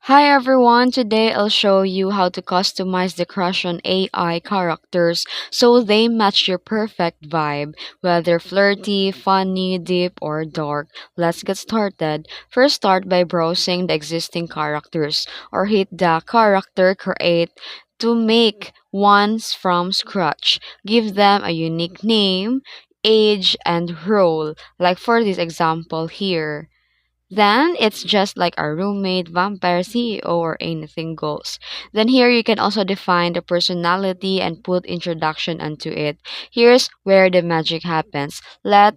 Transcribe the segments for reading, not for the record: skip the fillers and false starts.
Hi everyone, today I'll show you how to customize the Crushon AI characters so they match your perfect vibe, whether flirty, funny, deep, or dark. Let's get started. First, start by browsing the existing characters or hit the character create to make ones from scratch. Give them a unique name, age, and role, like for this example here. Then it's just like a roommate, vampire, CEO, or anything goes. Then here you can also define the personality and put introduction onto it. Here's where the magic happens. Let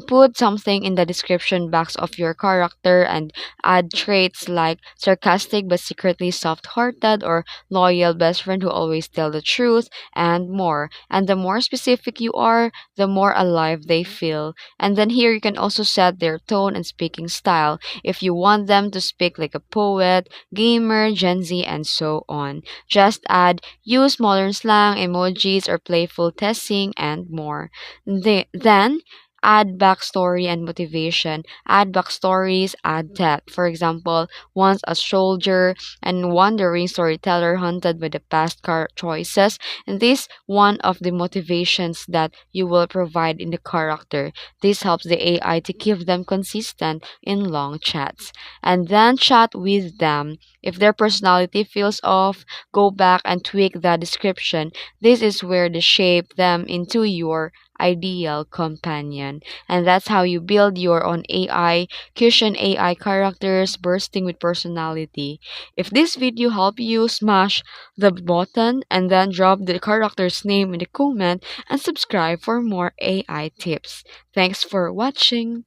put something in the description box of your character and add traits like sarcastic but secretly soft-hearted or loyal best friend who always tell the truth and more. And the more specific you are, the more alive they feel. And then here you can also set their tone and speaking style if you want them to speak like a poet, gamer, Gen Z, and so on. Just add use modern slang, emojis, or playful testing, and more. Then add backstory and motivation. Add backstories, add depth. For example, once a soldier and wandering storyteller hunted by the past car choices, and this one of the motivations that you will provide in the character. This helps the AI to keep them consistent in long chats. And then chat with them. If their personality feels off, go back and tweak the description. This is where they shape them into your ideal companion. And that's how you build your own AI, Cushion AI characters bursting with personality. If this video helped you, smash the button and then drop the character's name in the comment and subscribe for more AI tips. Thanks for watching.